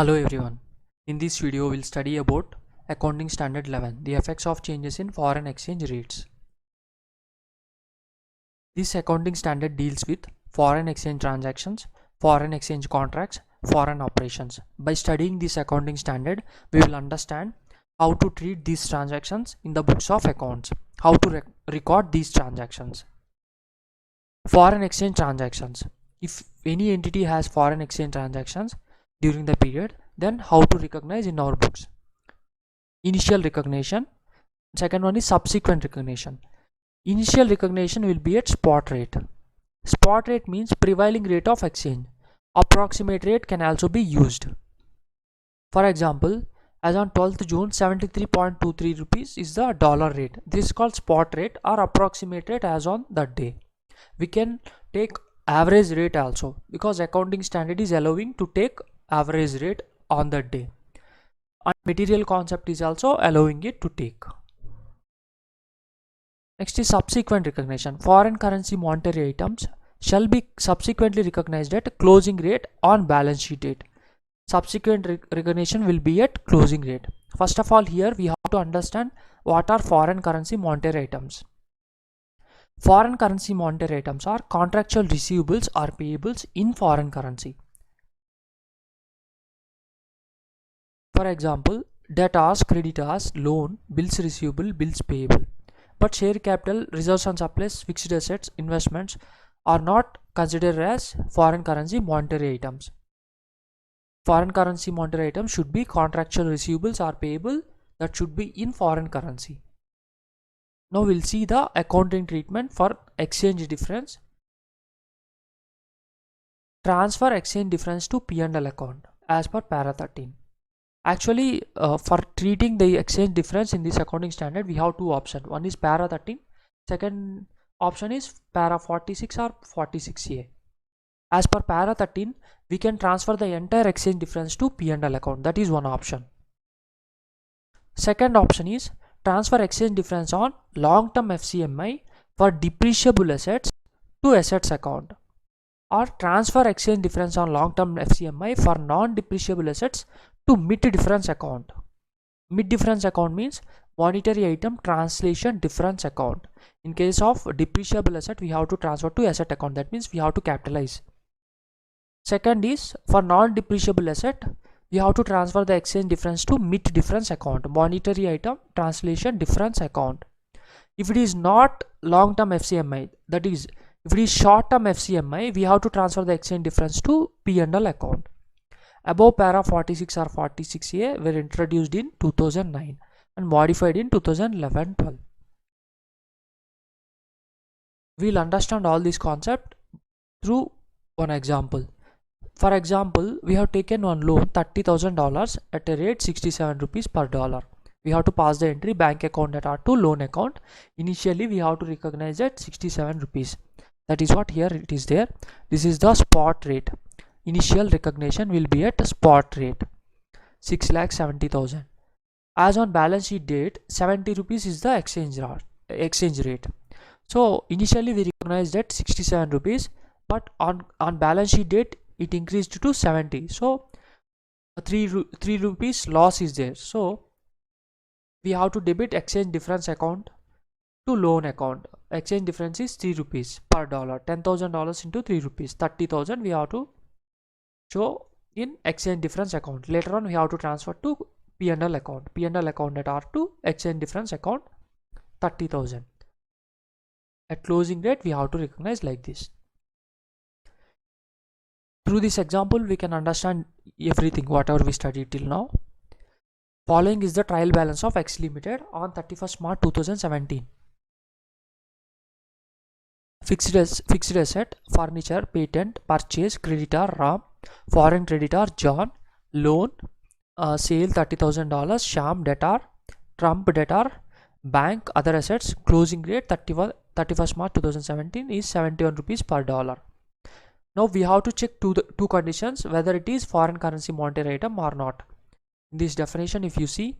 Hello everyone. In this video we'll study about Accounting Standard 11, the effects of changes in foreign exchange rates. This accounting standard deals with foreign exchange transactions, foreign exchange contracts, foreign operations. By studying this accounting standard, we will understand how to treat these transactions in the books of accounts, how to record these transactions. Foreign exchange transactions. If any entity has foreign exchange transactions during the period, then how to recognize in our books. Initial recognition. Second one is subsequent recognition. Initial recognition will be at spot rate. Spot rate means prevailing rate of exchange. Approximate rate can also be used. For example, as on 12th June 73.23 rupees is the dollar rate. This is called spot rate or approximate rate as on that day. We can take average rate also because accounting standard is allowing to take average rate on that day, and material concept is also allowing it to take. Next is subsequent recognition. Foreign currency monetary items shall be subsequently recognized at closing rate on balance sheet date. Subsequent recognition will be at closing rate. First of all, here we have to understand what are foreign currency monetary items. Foreign currency monetary items are contractual receivables or payables in foreign currency. For example, debtors, creditors, loan, bills receivable, bills payable. But share capital, reserves and surplus, fixed assets, investments are not considered as foreign currency monetary items. Foreign currency monetary items should be contractual receivables or payable that should be in foreign currency. Now we'll see the accounting treatment for exchange difference. Transfer exchange difference to P&L account as per para 13. Actually, for treating the exchange difference in this accounting standard, we have two options. One is para 13, second option is para 46 or 46A. As per para 13, we can transfer the entire exchange difference to P&L account. That is one option. Second option is transfer exchange difference on long-term FCMI for depreciable assets to assets account, or transfer exchange difference on long-term FCMI for non-depreciable assets to mid difference account. Mid difference account means monetary item translation difference account. In case of depreciable asset, we have to transfer to asset account. That means we have to capitalize. Second is for non-depreciable asset, we have to transfer the exchange difference to mid difference account, monetary item translation difference account. If it is not long-term FCMI, that is, if it is short-term FCMI, we have to transfer the exchange difference to P&L account. Above para 46 or 46A were introduced in 2009 and modified in 2011-12. We'll understand all this concept through one example. For example, we have taken one loan $30,000 at a rate 67 rupees per dollar. We have to pass the entry bank account data to loan account. Initially, we have to recognize that 67 rupees. That is what here it is there. This is the spot rate. Initial recognition will be at spot rate 6,70,000. As on balance sheet date, 70 rupees is the exchange rate. So initially we recognized that 67 rupees, but on balance sheet date it increased to 70. So 3 rupees loss is there. So we have to debit exchange difference account to loan account. Exchange difference is 3 rupees per dollar. $10,000 into 3 rupees, 30,000 we have to show in exchange difference account. Later on we have to transfer to P&L account. P&L account at R2, exchange difference account 30,000. At closing rate we have to recognize like this. Through this example we can understand everything whatever we studied till now. Following is the trial balance of X Limited on 31st March 2017. Fixed asset, furniture, patent, purchase, creditor, Ram, foreign creditor, John, loan, sale $30,000, sham debtor, trump debtor, bank, other assets, closing rate 31st March 2017 is 71 rupees per dollar. Now we have to check two conditions whether it is foreign currency monetary item or not. In this definition, if you see,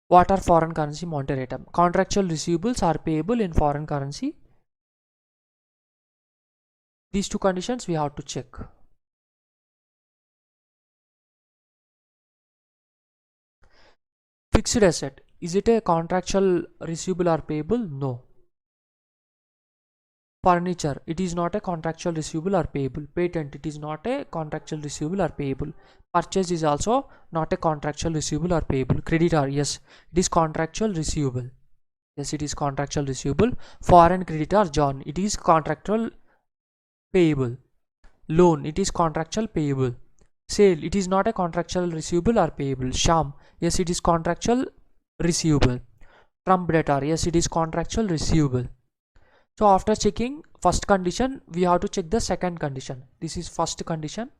what are foreign currency monetary item? Contractual receivables are payable in foreign currency. These two conditions we have to check. Fixed asset, is it a contractual receivable or payable? No. Furniture, it is not a contractual receivable or payable. Patent, it is not a contractual receivable or payable. Purchase is also not a contractual receivable or payable. Creditor, yes, it is contractual receivable. Yes, it is contractual receivable. Foreign creditor, John, it is contractual payable. Loan, it is contractual payable. Sale, it is not a contractual receivable or payable. Sham, yes, it is contractual receivable. Trump debtor, yes, it is contractual receivable. So after checking first condition, we have to check the second condition. This is first condition.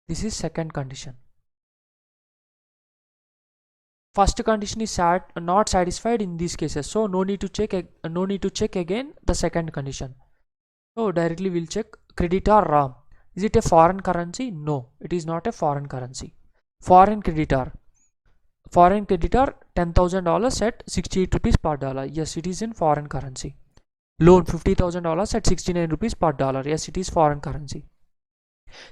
This is second condition. First condition is not satisfied in these cases, so no need to check again the second condition. So directly we'll check creditor RAM. Is it a foreign currency? No, it is not a foreign currency. Foreign creditor. Foreign creditor $10,000 at 68 rupees per dollar. Yes, it is in foreign currency. Loan $50,000 at 69 rupees per dollar. Yes, it is foreign currency.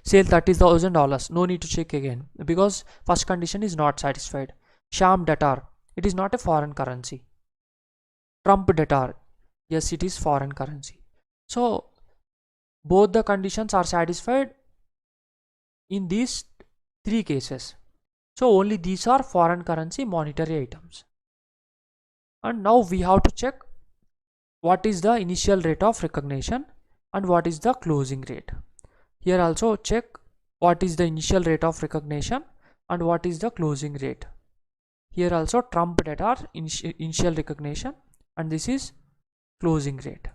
Sale $30,000. No need to check again because first condition is not satisfied. Sham debtor, it is not a foreign currency. Trump debtor, yes, it is foreign currency. So both the conditions are satisfied in these three cases. So only these are foreign currency monetary items. And now we have to check what is the initial rate of recognition and what is the closing rate. Here also check what is the initial rate of recognition and what is the closing rate. Here also Trump debtor initial recognition and this is closing rate.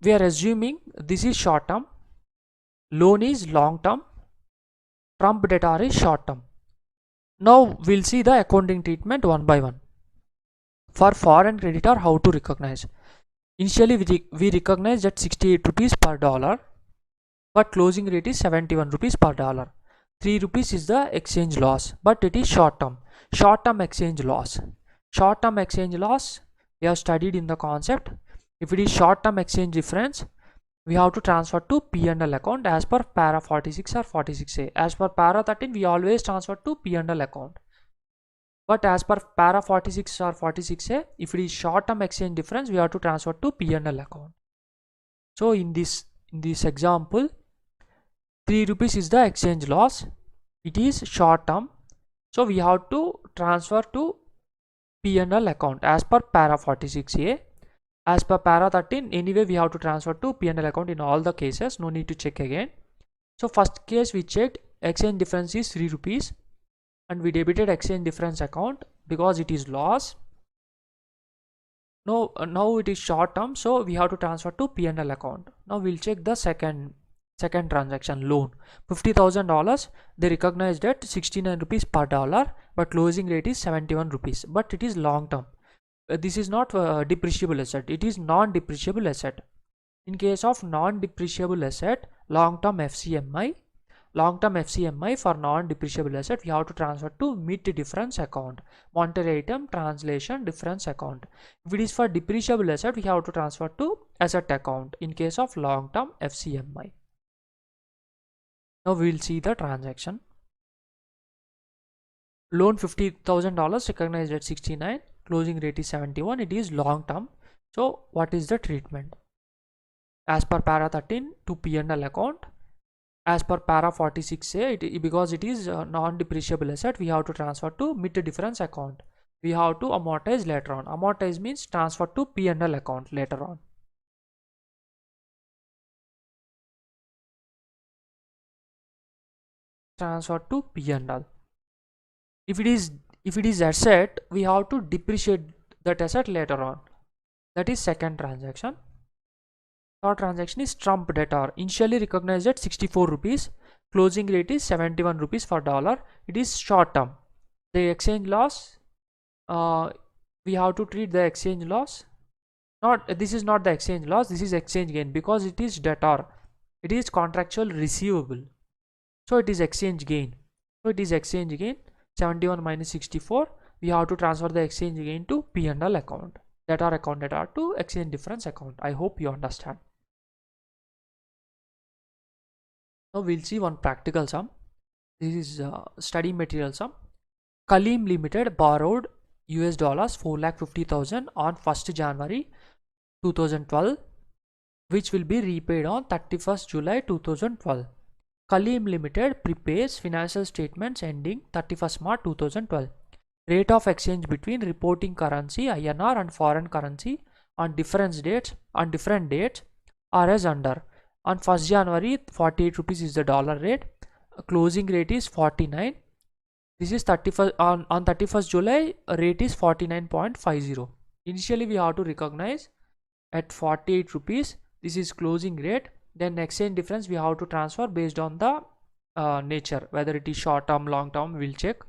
We are assuming this is short term, loan is long term, Trump debtor is short term. Now we'll see the accounting treatment one by one. For foreign creditor, how to recognize? Initially we recognize at 68 rupees per dollar, but closing rate is 71 rupees per dollar. 3 rupees is the exchange loss, but it is short term. Short term exchange loss. Short term exchange loss we have studied in the concept. If it is short term exchange difference, we have to transfer to P&L account as per para 46 or 46A. As per para 13, we always transfer to P&L account. But as per para 46 or 46A, if it is short term exchange difference, we have to transfer to P&L account. So in this example, 3 rupees is the exchange loss. It is short term. So we have to transfer to P&L account as per para 46A. As per para 13, anyway we have to transfer to P&L account in all the cases. No need to check again. So first case we checked exchange difference is 3 rupees and we debited exchange difference account because it is loss. Now it is short term, so we have to transfer to P&L account. Now we'll check the second transaction, loan $50,000. They recognized at 69 rupees per dollar, but closing rate is 71 rupees, but it is long term. This is not depreciable asset, it is non-depreciable asset. In case of non-depreciable asset, long-term FCMI for non-depreciable asset, we have to transfer to MIT difference account, monetary item translation difference account. If it is for depreciable asset, we have to transfer to asset account in case of long-term FCMI. Now we will see the transaction. Loan $50,000 recognized at 69, closing rate is 71. It is long term. So what is the treatment? As per para 13 to P&L account. As per para 46A, because it is non-depreciable asset, we have to transfer to MIT difference account. We have to amortize later on. Amortize means transfer to P&L account later on. Transfer to P&L. If it is asset, we have to depreciate that asset later on. That is second transaction. Third transaction is Trump debtor. Initially recognized at 64 rupees. Closing rate is 71 rupees per dollar. It is short term. The exchange loss, we have to treat the exchange loss. This is not the exchange loss. This is exchange gain because it is debtor. It is contractual receivable. So it is exchange gain. 71 minus 64. we have to transfer the exchange gain to P&L account that are accounted are to exchange difference account. I hope you understand. Now we'll see one practical sum. This is study material sum. Kaleem Limited borrowed US dollars 4,50,000 on 1st January 2012, which will be repaid on 31st July 2012. Kaleem Limited prepares financial statements ending 31st March 2012. Rate of exchange between reporting currency INR and foreign currency on different dates are as under. On 1st January 48 rupees is the dollar rate. Closing rate is 49. This is 31st on 31st July rate is 49.50. Initially we have to recognize at 48 rupees. This is closing rate. Then exchange difference we have to transfer based on the nature, whether it is short term, long term, we'll check.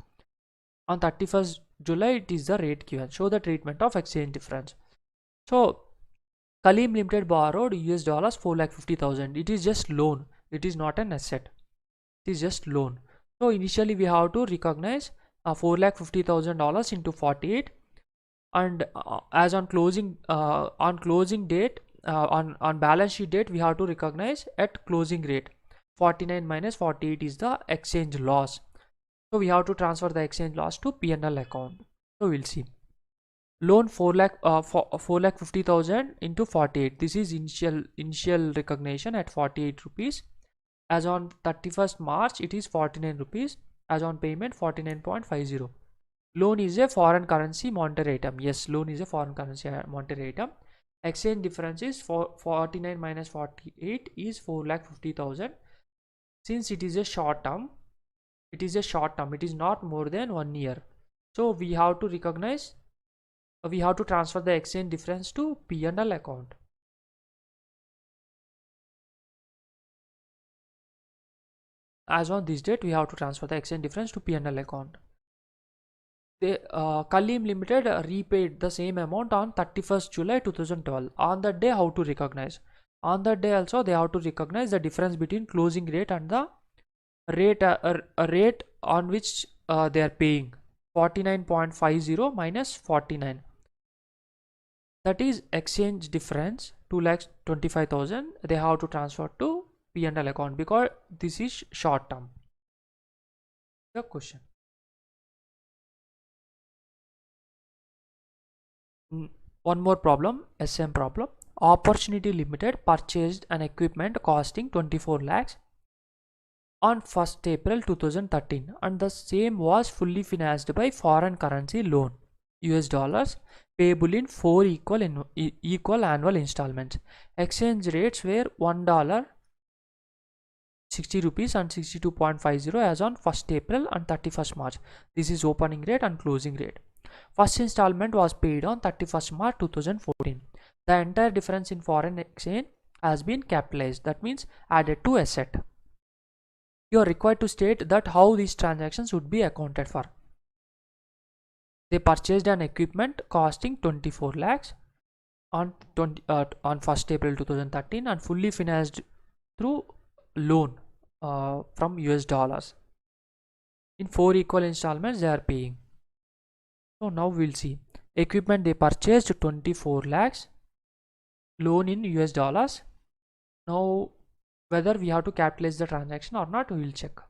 On 31st July it is the rate given. Show the treatment of exchange difference. So Kaleem Limited borrowed US dollars 4,50,000. It is just loan. It is not an asset. It is just loan. So initially we have to recognize $4,50,000 into 48, and as on closing date, on balance sheet date we have to recognize at closing rate. 49 minus 48 is the exchange loss. So we have to transfer the exchange loss to P&L account. So we'll see. Loan 4,50,000 into 48. This is initial recognition at 48 rupees. As on 31st March it is 49 rupees. As on payment 49.50. Loan is a foreign currency monetary item. Yes, loan is a foreign currency monetary item. Exchange difference is 49 minus 48 is 4,50,000. Since it is a short term, it is not more than 1 year. So we have to recognize, we have to transfer the exchange difference to P&L account. As on this date, we have to transfer the exchange difference to P&L account. Kaleem Limited repaid the same amount on 31st July 2012. On that day, how to recognize? On that day also, they have to recognize the difference between closing rate and the rate on which they are paying. 49.50 minus 49. That is exchange difference 2,25,000. They have to transfer to P&L account because this is short term. The question. One more problem, SM problem. Opportunity Limited purchased an equipment costing 24 lakhs on 1st April 2013, and the same was fully financed by foreign currency loan US dollars payable in 4 equal annual installments. Exchange rates were $1 60 rupees and 62.50 as on 1st April and 31st March. This is opening rate and closing rate. First installment was paid on 31st March 2014. The entire difference in foreign exchange has been capitalized, that means added to asset. You are required to state that how these transactions would be accounted for. They purchased an equipment costing 24 lakhs on 1st April 2013 and fully financed through loan from US dollars. In 4 equal installments they are paying. So now we'll see. Equipment they purchased 24 lakhs, loan in US dollars. Now whether we have to capitalize the transaction or not, we will check.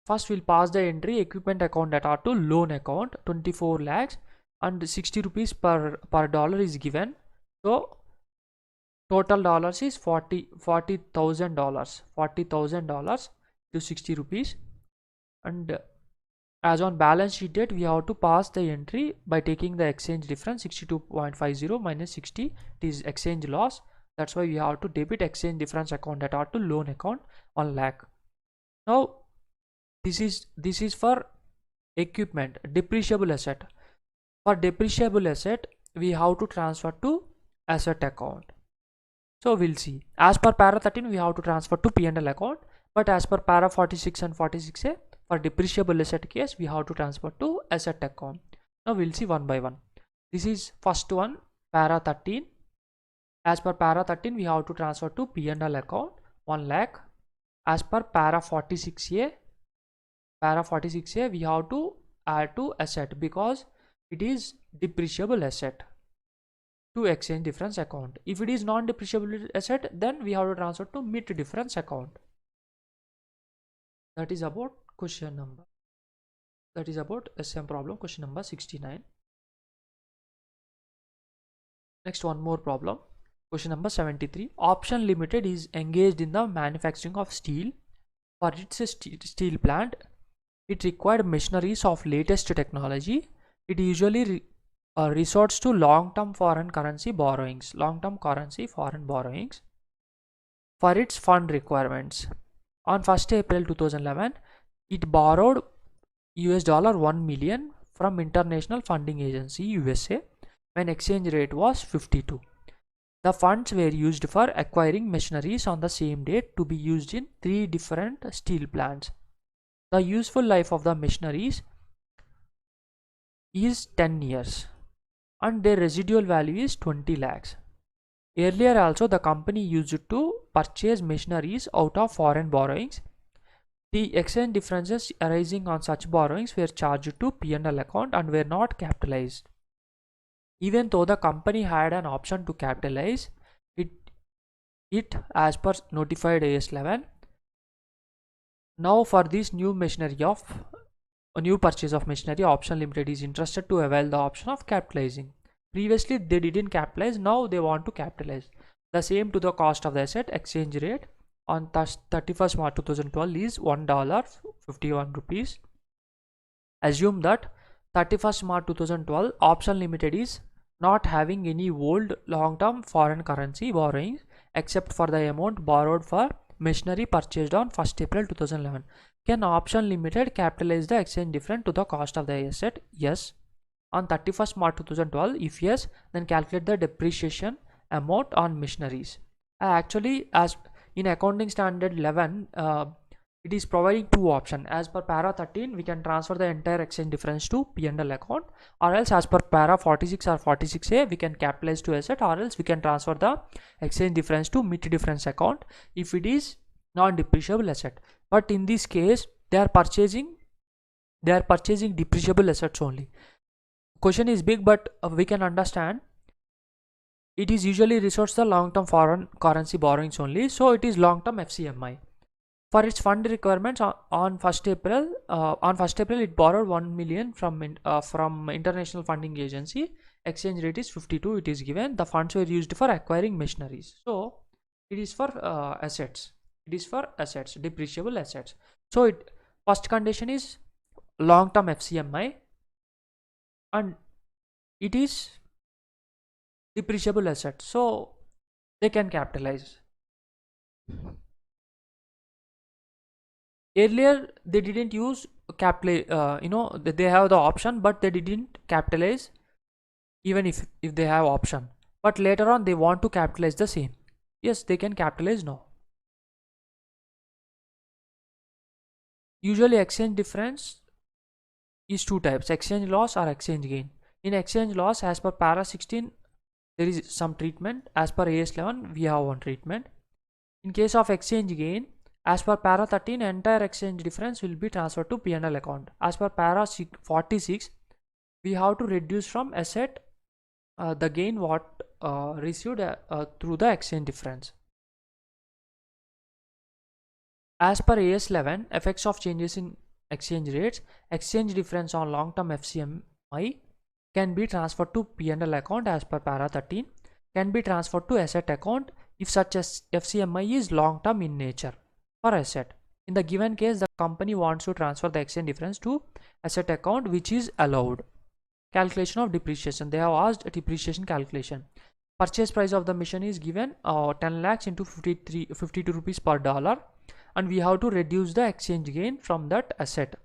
First we'll pass the entry equipment account data to loan account 24 lakhs and 60 rupees per dollar is given. So total dollars is $40,000 to 60 rupees, and as on balance sheet date we have to pass the entry by taking the exchange difference 62.50 minus 60. It is exchange loss. That's why we have to debit exchange difference account data to loan account 1 lakh. Now this is for equipment, depreciable asset. For depreciable asset we have to transfer to asset account. So we'll see. As per para 13 we have to transfer to P&L account, but as per para 46 and 46A for depreciable asset case we have to transfer to asset account. Now we'll see one by one. This is first one, para 13. As per para 13 we have to transfer to P&L account 1 lakh. As per para 46A we have to add to asset because it is depreciable asset to exchange difference account. If it is non-depreciable asset, then we have to transfer to mid difference account. That is about question number. That is about SM problem question number 69. Next, one more problem. Question number 73. Option Limited is engaged in the manufacturing of steel. For its steel plant, it required machineries of latest technology. It usually resorts to long-term foreign currency borrowings. Long-term currency foreign borrowings for its fund requirements. On 1st April 2011, it borrowed $1 million from International Funding Agency USA when exchange rate was 52. The funds were used for acquiring machineries on the same date to be used in 3 different steel plants. The useful life of the machineries is 10 years and their residual value is 20 lakhs. Earlier also the company used to purchase machineries out of foreign borrowings. The exchange differences arising on such borrowings were charged to P&L account and were not capitalized. Even though the company had an option to capitalize it as per notified AS 11. Now for this new machinery of a new purchase of machinery, Option Limited is interested to avail the option of capitalizing. Previously they didn't capitalize, now they want to capitalize. The same to the cost of the asset. Exchange rate on 31st March 2012 is $1.51. Assume that 31st March 2012 Option Limited is not having any old long-term foreign currency borrowings except for the amount borrowed for machinery purchased on 1st April 2011. Can Option Limited capitalize the exchange difference to the cost of the asset? Yes. On 31st March 2012, if yes, then calculate the depreciation amount on machineries. Actually, as in accounting standard 11, it is providing two options. As per para 13, we can transfer the entire exchange difference to P&L account, or else as per para 46 or 46A, we can capitalize to asset, or else we can transfer the exchange difference to mid difference account if it is non-depreciable asset. But in this case, they are purchasing depreciable assets only. Question is big, but we can understand. It is usually resorts the long-term foreign currency borrowings only, so it is long-term FCMI. For its fund requirements on 1st April, it borrowed 1 million from International Funding Agency. Exchange rate is 52. It is given. The funds were used for acquiring machineries. So it is for assets. It is for assets, depreciable assets. So first condition is long-term FCMI, and it is depreciable asset, so they can capitalize. Earlier they didn't use capital, they have the option, but they didn't capitalize even if they have option, but later on they want to capitalize the same. Yes, they can capitalize now. Usually exchange difference is two types: exchange loss or exchange gain. In exchange loss, as per para 16, there is some treatment. As per AS 11, we have one treatment. In case of exchange gain, as per para 13, entire exchange difference will be transferred to P&L account. As per para 46, we have to reduce from asset the gain what received through the exchange difference. As per AS 11, effects of changes in exchange rates, exchange difference on long-term FCMI can be transferred to P&L account as per para 13, can be transferred to asset account if such as FCMI is long-term in nature for asset. In the given case, the company wants to transfer the exchange difference to asset account, which is allowed. Calculation of depreciation. They have asked a depreciation calculation. Purchase price of the machine is given 10 lakhs into 52 rupees per dollar, and we have to reduce the exchange gain from that asset.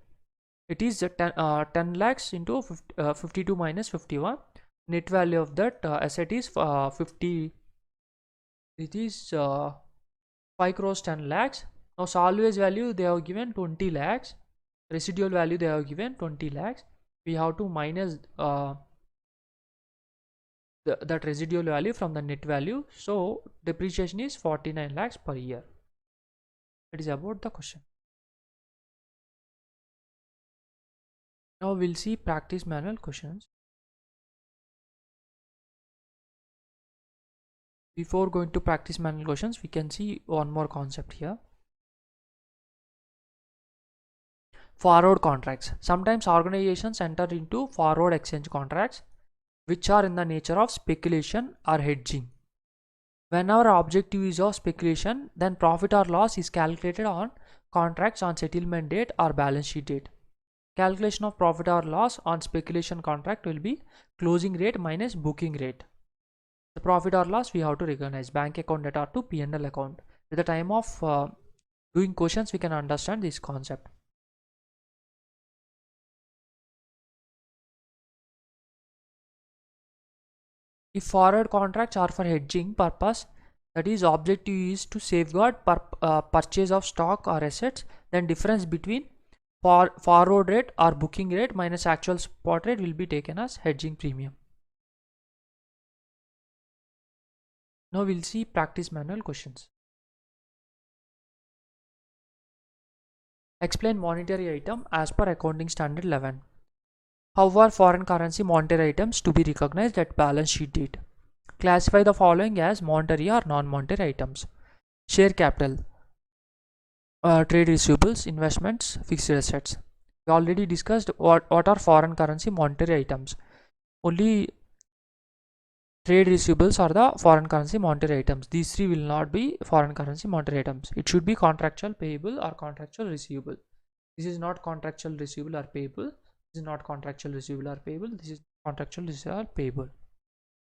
It is 10 lakhs into 52 minus 51. Net value of that asset is 50. It is 5 crores 10 lakhs. Now salvage value they have given 20 lakhs. Residual value they have given 20 lakhs. We have to minus that residual value from the net value. So depreciation is 49 lakhs per year. It is about the question. Now we'll see practice manual questions. Before going to practice manual questions, we can see one more concept here. Forward contracts. Sometimes organizations enter into forward exchange contracts, which are in the nature of speculation or hedging. When our objective is of speculation, then profit or loss is calculated on contracts on settlement date or balance sheet date. Calculation of profit or loss on speculation contract will be closing rate minus booking rate. The profit or loss we have to recognize bank account data to P&L account. At the time of doing questions, we can understand this concept. If forward contracts are for hedging purpose, that is objective is to safeguard purchase of stock or assets, then difference between forward rate or booking rate minus actual spot rate will be taken as hedging premium. Now we'll see practice manual questions. Explain monetary item as per accounting standard 11. How are foreign currency monetary items to be recognized at balance sheet date? Classify the following as monetary or non-monetary items. Share capital, trade receivables, investments, fixed assets. We already discussed what are foreign currency monetary items. Only trade receivables are the foreign currency monetary items. These three will not be foreign currency monetary items. It should be contractual payable or contractual receivable. This is not contractual receivable or payable. This is not contractual receivable or payable. This is contractual receivable or payable.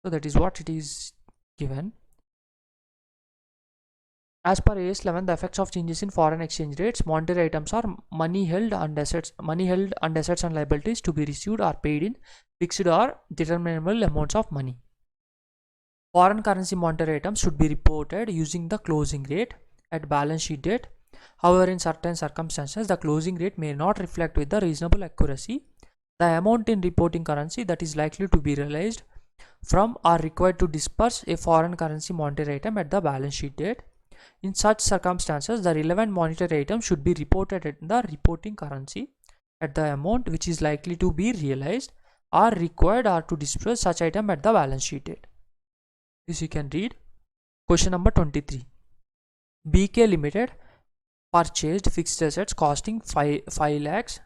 So that is what it is given. As per AS 11, the effects of changes in foreign exchange rates, monetary items are money held and assets and liabilities to be received or paid in fixed or determinable amounts of money. Foreign currency monetary items should be reported using the closing rate at balance sheet date. However, in certain circumstances, the closing rate may not reflect with the reasonable accuracy the amount in reporting currency that is likely to be realized from or required to disperse a foreign currency monetary item at the balance sheet date. In such circumstances, the relevant monetary item should be reported at the reporting currency at the amount which is likely to be realized or required or to disperse such item at the balance sheet date. This you can read. Question number 23. BK Limited purchased fixed assets costing 5,000 lakhs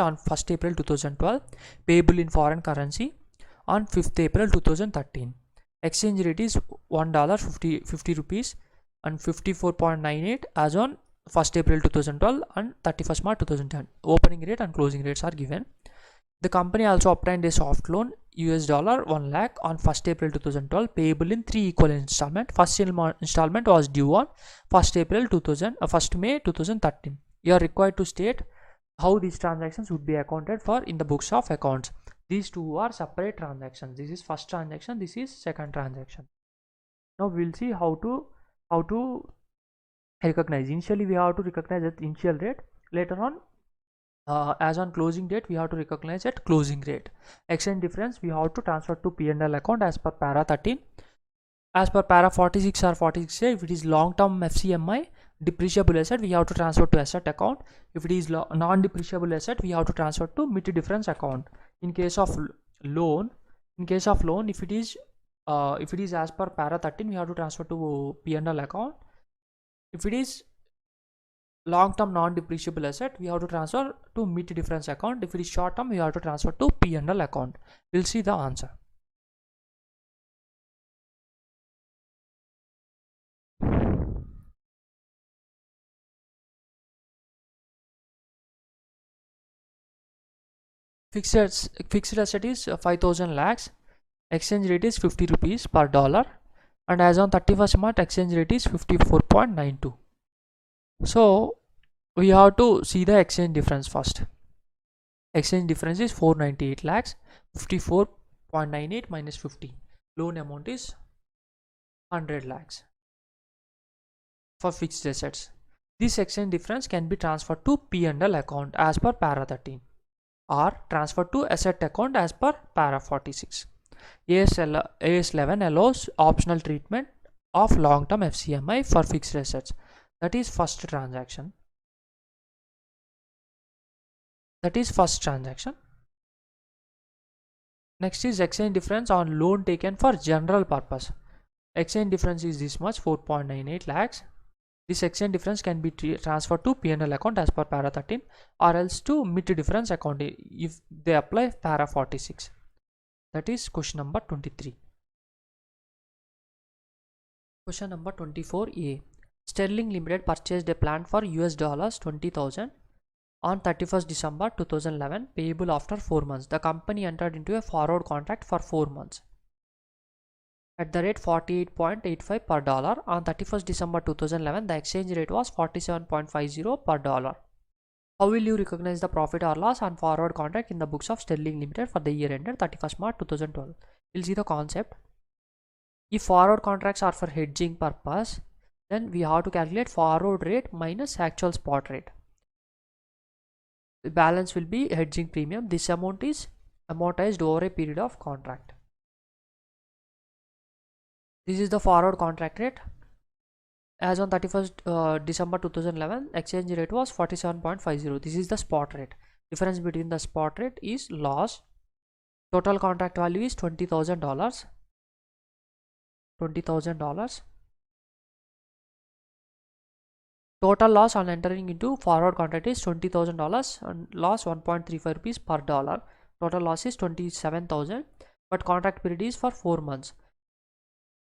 on 1st April 2012, payable in foreign currency on 5th April 2013. Exchange rate is $1 50 and 54.98 as on 1st April 2012 and 31st March 2010. Opening rate and closing rates are given. The company also obtained a soft loan $1 lakh on 1st April 2012, payable in 3 equal installments. First installment was due on 1st May 2013. You are required to state how these transactions would be accounted for in the books of accounts. These two are separate transactions. This is first transaction, this is second transaction. Now we'll see how to recognize. Initially we have to recognize at initial rate. Later on, as on closing date, we have to recognize at closing rate. Exchange difference we have to transfer to P&L account as per para 13. As per para 46 or 46A, if it is long-term FCMI depreciable asset, we have to transfer to asset account. If it is non-depreciable asset, we have to transfer to MIT difference account. In case of loan, if it is as per para 13, we have to transfer to P&L account. If it is long-term non-depreciable asset, we have to transfer to MIT difference account. If it is short-term, we have to transfer to P&L account. We'll see the answer. Fixed asset is 5,000 lakhs. Exchange rate is 50 rupees per dollar, and as on 31st March, exchange rate is 54.92. So we have to see the exchange difference first. Exchange difference is 498 lakhs. 54.98 minus 50. Loan amount is 100 lakhs for fixed assets. This exchange difference can be transferred to P&L account as per para 13 or transferred to asset account as per para 46. AS 11 allows optional treatment of long-term FCMI for fixed assets. That is first transaction. That is first transaction. Next is exchange difference on loan taken for general purpose. Exchange difference is this much, 4.98 lakhs. This exchange difference can be transferred to P&L account as per para 13 or else to MIT difference account if they apply para 46. That is question number 23. Question number 24A. Sterling Limited purchased a plant for US $20,000 on 31st December 2011 payable after 4 months. The company entered into a forward contract for 4 months at the rate 48.85 per dollar. On 31st December 2011, the exchange rate was 47.50 per dollar. How will you recognize the profit or loss on forward contract in the books of Sterling Limited for the year ended 31st March 2012? We'll see the concept. If forward contracts are for hedging purpose, then we have to calculate forward rate minus actual spot rate. The balance will be hedging premium. This amount is amortized over a period of contract. This is the forward contract rate. As on 31st December 2011, exchange rate was 47.50. This is the spot rate. Difference between the spot rate is loss. Total contract value is $20,000. $20,000. Total loss on entering into forward contract is $20,000 and loss 1.35 rupees per dollar. Total loss is 27,000, but contract period is for 4 months.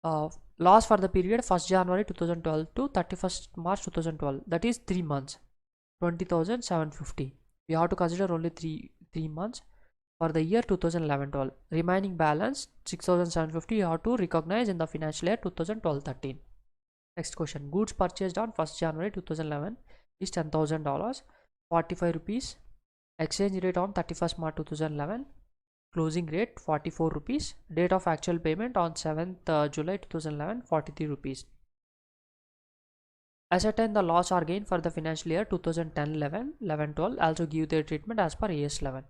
Loss for the period 1st January 2012 to 31st March 2012, that is 3 months, 20,750. We have to consider only 3 months for the year 2011-12. Remaining balance 6,750 you have to recognize in the financial year 2012-13. Next question. Goods purchased on 1st January 2011 is $10,000, 45 rupees. Exchange rate on 31st March 2011. Closing rate 44 rupees. Date of actual payment on 7th July 2011, 43 rupees. Ascertain the loss or gain for the financial year 2010-11, 11-12. Also give their treatment as per AS11.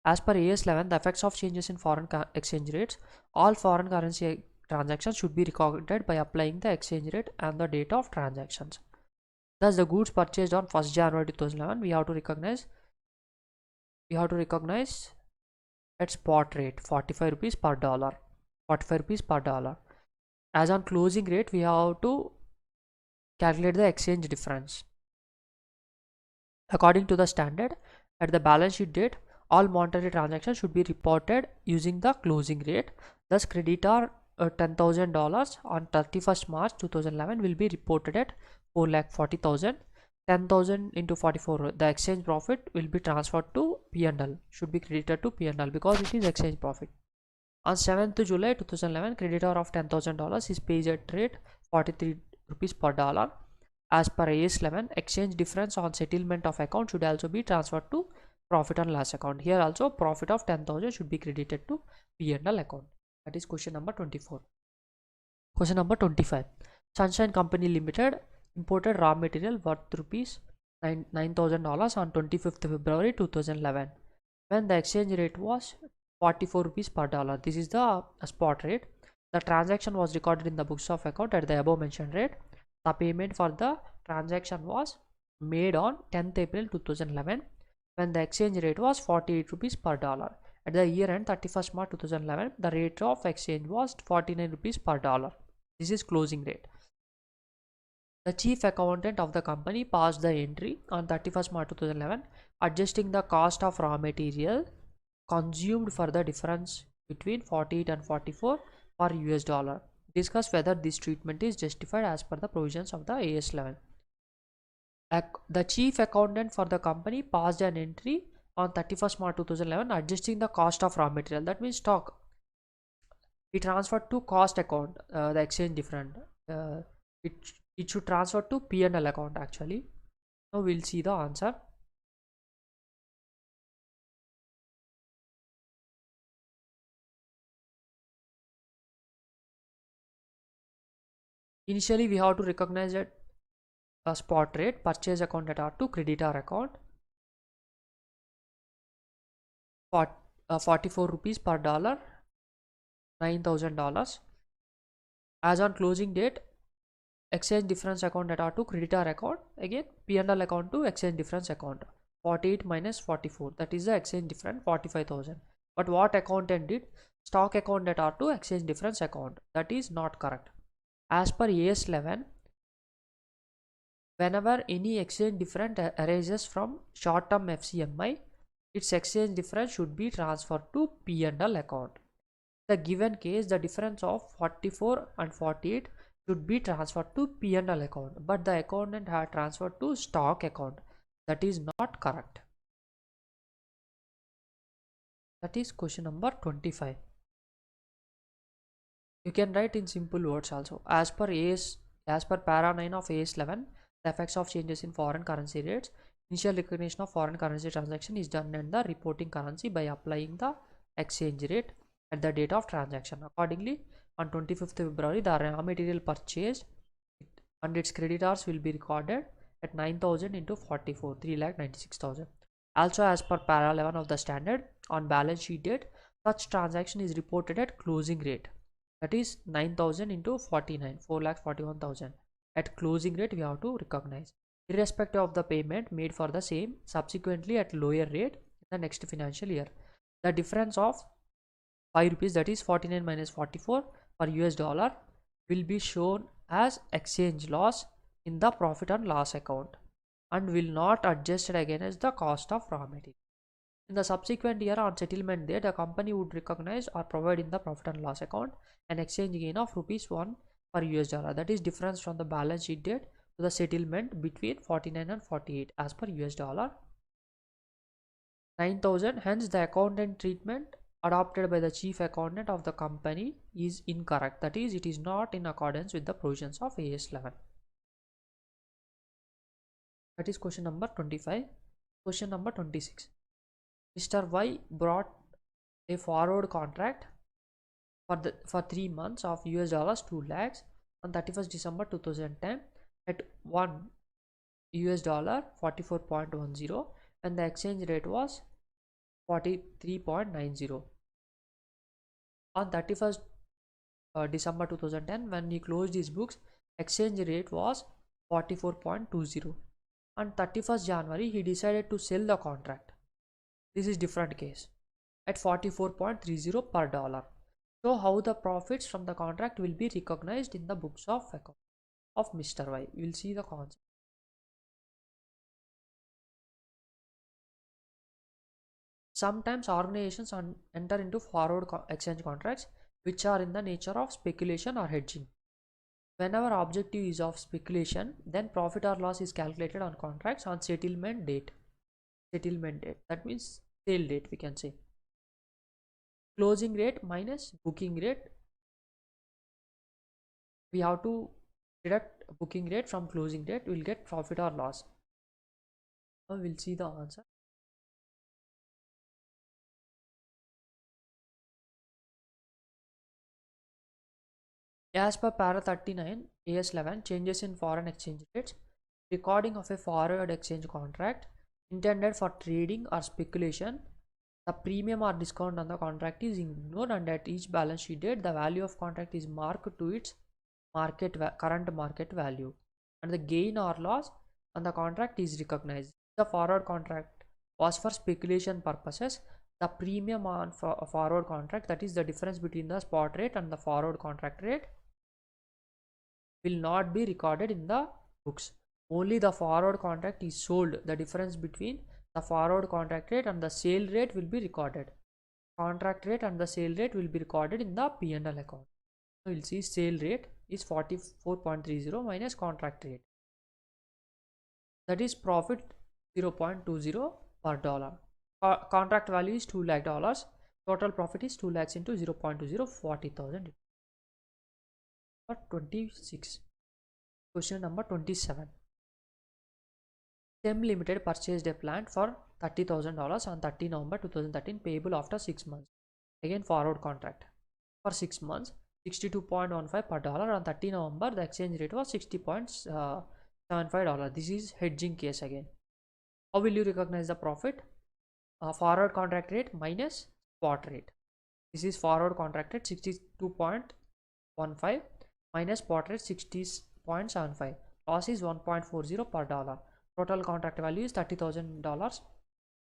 As per AS11, the effects of changes in foreign exchange rates. All foreign currency transactions should be recorded by applying the exchange rate and the date of transactions. Thus, the goods purchased on 1st January 2011, we have to recognize at spot rate 45 rupees per dollar. 45 rupees per dollar. As on closing rate, we have to calculate the exchange difference. According to the standard, at the balance sheet date, all monetary transactions should be reported using the closing rate. Thus, creditor $10,000 on 31st March 2011 will be reported at 4,40,000. 10,000 into 44, the exchange profit will be transferred to P&L, should be credited to P&L because it is exchange profit. On 7th July 2011, creditor of $10,000 is paid at rate 43 rupees per dollar. As per AS11, exchange difference on settlement of account should also be transferred to profit and loss account. Here also profit of 10,000 should be credited to P&L account. That is question number 24. Question number 25. Sunshine Company Limited imported raw material worth rupees $9,000 on 25th February 2011 when the exchange rate was 44 rupees per dollar. This is the spot rate. The transaction was recorded in the books of account at the above mentioned rate. The payment for the transaction was made on 10th April 2011 when the exchange rate was 48 rupees per dollar. At the year end 31st March 2011, the rate of exchange was 49 rupees per dollar. This is closing rate. The chief accountant of the company passed the entry on 31st March 2011 adjusting the cost of raw material consumed for the difference between 48 and 44 per US dollar. Discuss whether this treatment is justified as per the provisions of the AS11. The chief accountant for the company passed an entry on 31st March 2011 adjusting the cost of raw material. That means stock. He transferred to cost account, the exchange different. It should transfer to P&L account actually. Now we'll see the answer. Initially we have to recognize that a spot rate, purchase account at R2, creditor account. 44 rupees per dollar, $9,000. As on closing date, exchange difference account at R2 creditor account, again P&L account to exchange difference account. 48 minus 44, that is the exchange difference 45,000. But what accountant did? Stock account at R2 exchange difference account. That is not correct. As per AS 11, whenever any exchange difference arises from short term FCMI, its exchange difference should be transferred to P&L account. The given case, the difference of 44 and 48 should be transferred to P&L account, but the accountant had transferred to stock account. That is not correct. That is question number 25. You can write in simple words also. As per para 9 of AS 11, the effects of changes in foreign currency rates. Initial recognition of foreign currency transaction is done in the reporting currency by applying the exchange rate at the date of transaction. Accordingly, on 25th February, the raw material purchased and its creditors will be recorded at 9,000 into 44, 3,96,000. Also, as per para 11 of the standard, on balance sheet date, such transaction is reported at closing rate. That is 9,000 into 49, 4,41,000. At closing rate, we have to recognize, irrespective of the payment made for the same subsequently at lower rate in the next financial year. The difference of 5 rupees, that is 49 minus 44 per US dollar, will be shown as exchange loss in the profit and loss account and will not adjusted against the cost of raw material. In the subsequent year, on settlement date, the company would recognize or provide in the profit and loss account an exchange gain of ₹1 per US dollar. That is difference from the balance sheet date to the settlement between 49 and 48 as per US dollar. 9,000. Hence, the accountant treatment adopted by the chief accountant of the company is incorrect. That is, it is not in accordance with the provisions of AS 11. That is question number 25. Question number 26. Mr. Y brought a forward contract for 3 months of US dollars 2 lakhs on 31st December 2010 at 1 US dollar 44.10, and the exchange rate was 43.90. On 31st December 2010, when he closed his books, exchange rate was 44.20. On 31st January, he decided to sell the contract. This is different case at 44.30 per dollar. So how the profits from the contract will be recognized in the books of account of Mr. Y. We will see the concept. Sometimes organizations enter into forward exchange contracts which are in the nature of speculation or hedging. Whenever objective is of speculation, then profit or loss is calculated on contracts on settlement date. Settlement date, that means sale date, we can say. Closing rate minus booking rate. We have to deduct booking rate from closing date. We will get profit or loss. Now we will see the answer. As per para 39 AS 11, changes in foreign exchange rates. Recording of a forward exchange contract intended for trading or speculation. The premium or discount on the contract is ignored, and at each balance sheet date, the value of contract is marked to its current market value, and the gain or loss on the contract is recognized. The forward contract was for speculation purposes. The premium on forward contract, that is the difference between the spot rate and the forward contract rate, will not be recorded in the books. Only the forward contract is sold. The difference between the forward contract rate and the sale rate will be recorded. Contract rate and the sale rate will be recorded in the P&L account. So we'll see sale rate is 44.30 minus contract rate. That is profit 0.20 per dollar. Contract value is $2 lakh. Total profit is 2 lakhs into 0.20, 40,000. 26. Question number 27. SEM Limited purchased a plant for $30,000 on 30 November 2013, payable after 6 months. Again forward contract for 6 months, 62.15 per dollar. On 30 November, the exchange rate was $60.75. This is hedging case again. How will you recognize the profit? Forward contract rate minus spot rate. This is forward contract rate 62.15 minus spot rate 60.75. 0.75. Loss is 1.40 per dollar. Total contract value is $30,000.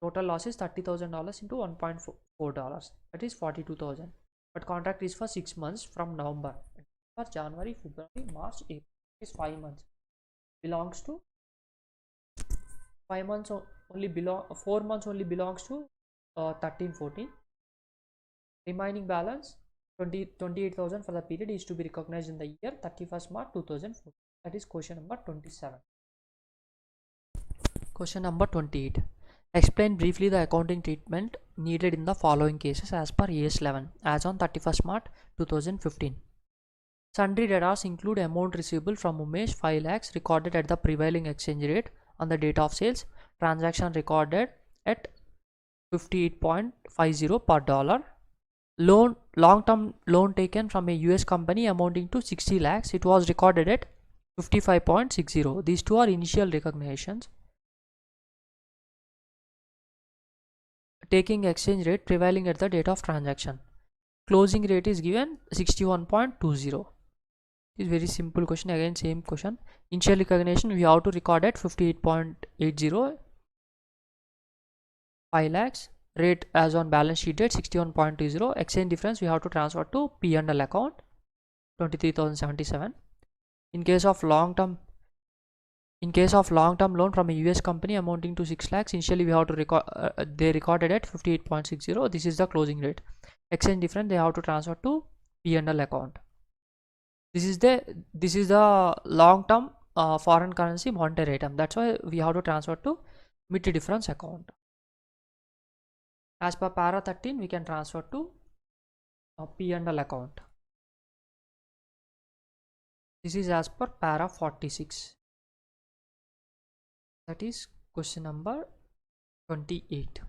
Total loss is $30,000 into $1.4. That is 42,000. But contract is for 6 months from November. For January, February, March, April. It is 5 months. Belongs to 5 months only belong 4 months only belongs to 13-14. Remaining balance 28,000 for the period is to be recognized in the year 31st March 2014. That is question number 27. Question number 28. Explain briefly the accounting treatment needed in the following cases as per AS 11 as on 31st March 2015. Sundry debtors include amount receivable from Umesh 5 lakhs recorded at the prevailing exchange rate on the date of sales. Transaction recorded at 58.50 per dollar. Long-term loan taken from a US company amounting to 60 lakhs. It was recorded at 55.60. These two are initial recognitions. Taking exchange rate prevailing at the date of transaction. Closing rate is given 61.20. It's very simple question. Again same question. Initial recognition we have to record at 58.80. 5 lakhs. Rate as on balance sheet date 61.20. Exchange difference we have to transfer to P&L account 23,077. In case of long term loan from a US company amounting to 6 lakhs, initially we have to record they recorded at 58.60. This is the closing rate. Exchange difference they have to transfer to P&L account. This is the long term foreign currency monetary item. That's why we have to transfer to MIT difference account. As per para 13 we can transfer to P&L account. This is as per para 46. That is question number 28.